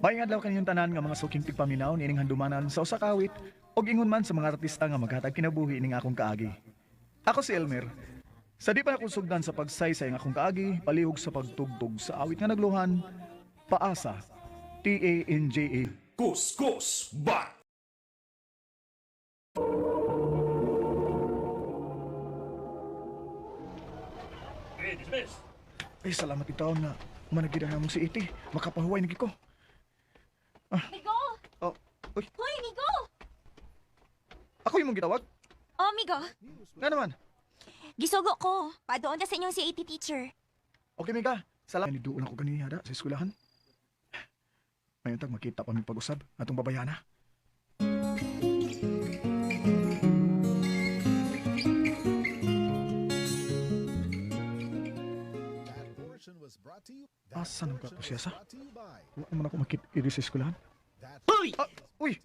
Maayong adlaw kaninyong tanan nga mga suking tigpaminaw nining handumanan sa usa ka awit ug ingon man sa mga artista nga maghatag kinabuhi ning akong kaagi. Ako si Elmer. Sa di pa ako sugdan sa pagsaysay ng akong kaagi, palihog sa pagtugtog sa awit nga nagluhan, Paasa, T-A-N-J-A. Kuskus Bat! Okay, dismiss. Ay, salamat itaon na managida namong si Iti. Makapahuway nagi ko. Migo! Oh, uy, Hoy, Migo! ako yung mong gitawag? Oh, Migo. Nga naman. Gisugo ko. Padoon na sa inyong CAT teacher. Okay, Mika. Salamat. Niduon ako kanina hada sa eskwelahan. Mayon tag makita pa mi pag-usab atong babayana. Asa nang ka siya sa? Wala naman ako makita sa eskwelahan. Hoy! Ah, uy!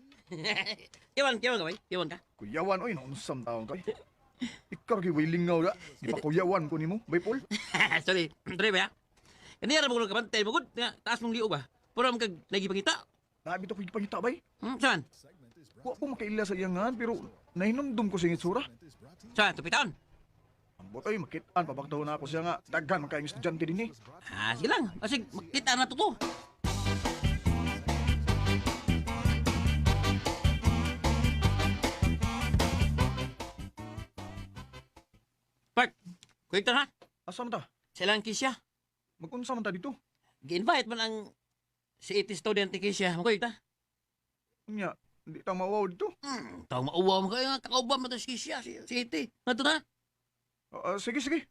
Kiwan ka ba? Kiwan ka? Kuyawan, oy, naunsam taong kay. Ikaw kay wilingaw da. Di pa kuyawan ko nimo, bay Paul. Sorry, sorry ba? Hindi na mo kabantay mo gud. Taas mong liog ba? Puro ang kag nagipangita. Nabi to ko ipangita bay. Saan? Wa ko makaila sa iyangan pero nahinumdum ko sa itsura. Saan? Tupitan? Ambot ay makitaan pabagtaw na ako siya nga daghan man kayong estudyante dinhi. Sige lang. Kasi makita na to. Park, kuwik ha? Asa man ta? Silang kisya. Mag-unsa man ta dito? Gi-invite man ang si 80 student ni kisya. Kuwik ta? Nya, di ta mawaw dito. Tawag mauwa mo kayo nga. Kakauban mo ito si kisya. Si 80. Nato na? Sige, sige.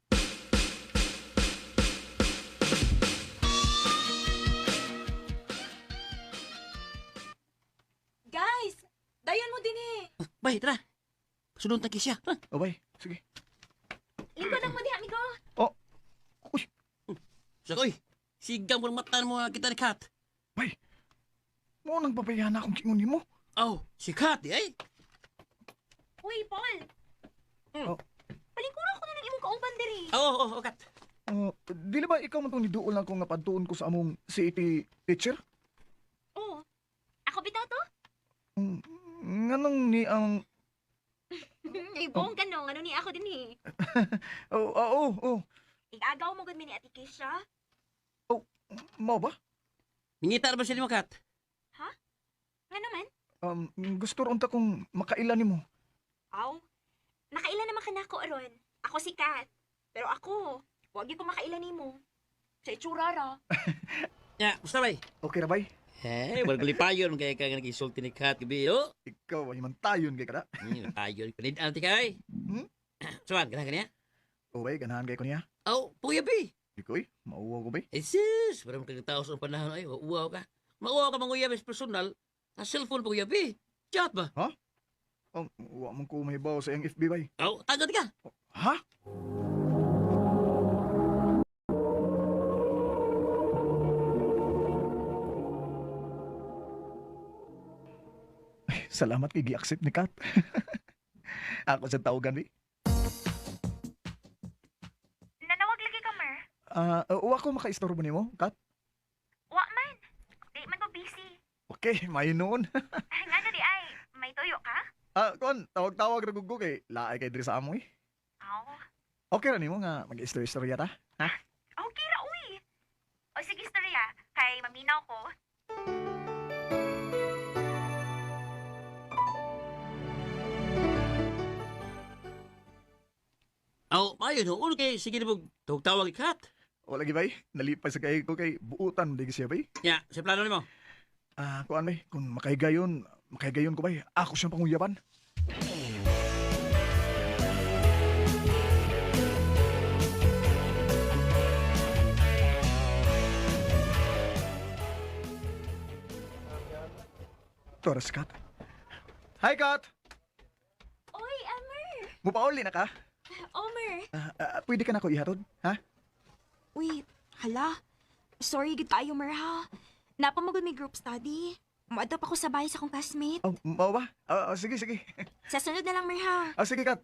Guys! Dayon mo din eh! Bay, tara. Sunod na kisya. O bay, sige. Lingkod lang mo diha, Migo! Oh, uy, Sakoy, sigang mo matan mo nga kita ni Kat. bay. Mo nang babayana akong kingon nimo. Oh, si Kat, eh? Uy, Paul! Oh. Palingkura ko na ng imong kauban diri. Oo, Kat. Dili ba ikaw man tong niduol lang ko nga padtuon ko sa among CET teacher? Oo. Ako bitaw to? Nganong ni ang Ay, buong kanong. Ano ni ako din eh. oo. Igagaw mo gud mi ni Ate Kisha. Mao ba? Mingita ba siya ni mo, Kat? Nga naman? Gusto ron ta kong makaila nimo. Aw. Nakaila naman ka na ako aron. Ako si Kat. Pero ako, wag ko makaila nimo. Sa itsura ra. Ya, basta bay. Okay ra bay? Bargulipayon kaya ka nag-isulti ni Kat gabi, oh. Ikaw ay mantayon kay kada. Payon ko din, ante kay. Suwan, ganahan ka niya? O bay, ganahan kay ko niya. Oh, puya bi. Ikoy, mauwa ko bay. Eh sis, parang kagataos ang panahon ay, uwaw ka. Mauwaw ka manguya bis personal, sa cellphone puya bi. Chat ba? Wa man ko mahibaw sa iyang FB bay. Oh, tagad ka. Ha? Ay, salamat kay gi-accept ni Kat. Ako sa tawagan bay. Nanawag lagi ka, Mer. Wa ko maka-istorbo nimo, Kat. Wa man. Di man ko busy. Okay, may noon. Nga na di ay, may tuyo ka? Kon, tawag-tawag ra gud ko kay laay kay diri sa amoy. Aw. Okay ra nimo nga mag-istorya ta? Okay ra, uy. O sige, storya. Kay maminaw ko. Oh, mayon, ulo kay, sige na mo, tawag ni Kat. Wala gi bay, nalipay sa kay ko kay buutan di siya bay. Ya, sa plano ni mo. Kuan bay, kung makahigayon ko bay, ako siyang panguyaban. Toras, Kat. Hi, Kat! Oy, Amer. Mupauli na ka? Omer. Pwede ka na ako ihatod, ha? Uy, hala. Sorry, good tayo, Mer, ha? Napamagod may group study. Umaadap ako sa bahay sa akong classmate. Oh, mau ba? Sige, sige. Sa sunod na lang, Mer, ha? Sige, Kat.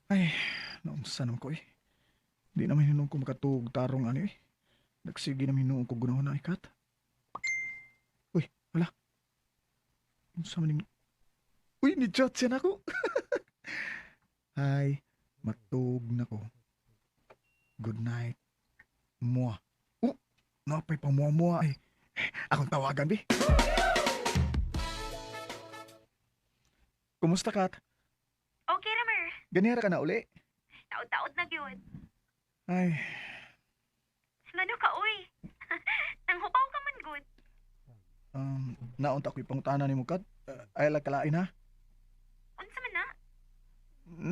Ay, naunsa naman ko eh. Di naman hinong ko makatug tarong ano eh. Nagsige na minuong ko gunahon na ikat. Uy, wala. Unsa man ning... Uy, ni-chat siya na ako. Ay, matug na ko. Good night. Mua. Napay pa mua-mua ay. Akong tawagan, bi. Kumusta, Kat? Okay na, Mer. Ganira ka na uli? Taod-taod na gyud. Ay, Ngano ka, uy? Nanghupaw ka man good. naunta ko'y pangutana ni mo, Kat. Ay, kalain, ha? Unsa man na?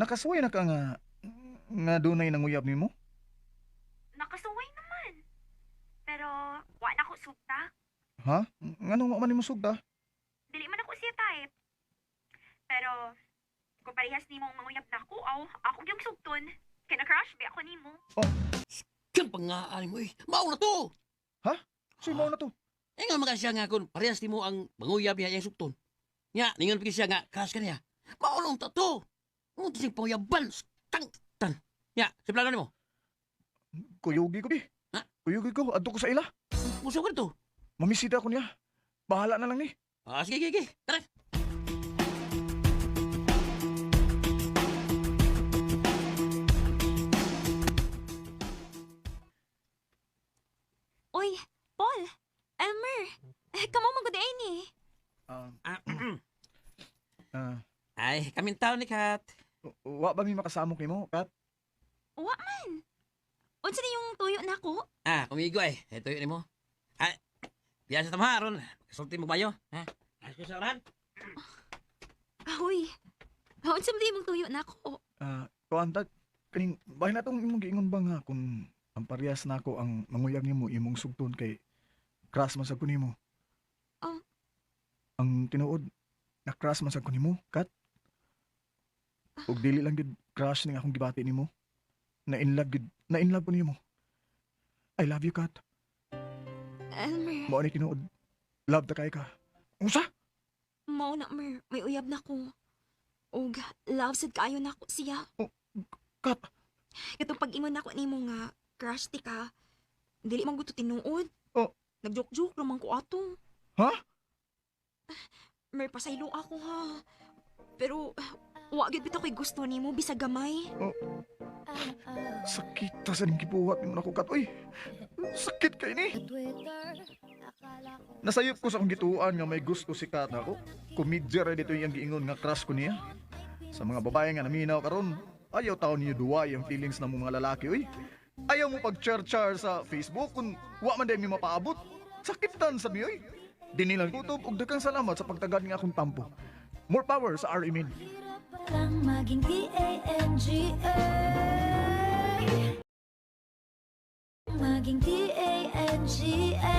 Nakasuway na ka nga dunay nanguyab ni mo? Nakasuway naman. Pero, wa na ko sugta. Ha? Nganong man ni mo sugda? Dili man ako siya type. Pero, kung parehas ni mong manguyab na ako, ako yung sugton. Kaya na-crush ba ako ni mo? Kan pangaan mo eh. Mao na to. Si mo na to. Eh nga mga siya nga kung parehas ni mo ang manguyab niya yung sukton. Nga, ningon pa siya nga, crush ka niya. Mao lang ta to. Ang tising panguyaban, tan. Ya, sa plano ni mo. Kuyugi ko, bi. Ha? Kuyugi ko. Adto ko sa ila. Muso ka to. Mamisita ko niya. Bahala na lang ni. Sige. Tara. Uy, Paul! Elmer! Kamo magod ni. Ah, Ah, ah, Ay, kaming tao ni Kat. wa ba mi makasamok ni mo, Kat? Wa man. Unsa ni yung tuyo na ako? Kumigo ay. Ito yun ni mo. Biasa tamaharon. Kasulti mo ba yun? Ayos ko sa orahan. Uy, unsa man di mong tuyo na ako? Kuanta, kaning, bahay na tong imong giingon ba nga kung ang parehas na ako ang manguyab nimo imong sugton kay crush man sa kunimo. Oh. Ang tinuod, na crush man sa kunimo, Kat. Ug dili lang gid crush ning akong gibati nimo. Na in love ko nimo. I love you, Kat. Elmer, Mao ni tinuod. Love ta kay ka. Unsa? mao na Mer, may uyab na ko. Ug love sad kaayo na ako siya. Kat, Katong pag-ingon nako nimo nga crush ti ka. Dili man gud to tinuod. Oh. Nagjoke-joke naman ko ato. ha? Mer, pasaylo ako ha. Pero wa gyud bitaw ko'y gusto nimo bisag gamay. Sakit ta sa ning gibuhat nimo nako, Kat. Uy, sakit kay ni. Nasayop ko sa akong gituan nga may gusto si Kat ako. Komedya ra dito yung giingon nga crush ko niya. Sa mga babae nga naminaw karon, ayaw taon niyo duway ang feelings ng mga lalaki, uy. Ayaw mo pag-char-char sa Facebook kung wa man din mi mapaabot. Sakitan sa miyoy. Dinilang kutob ug daghang salamat sa pagtagad nga akong tampo. More power sa RMN. Lang maging D-A-N-G-A Maging D-A-N-G-A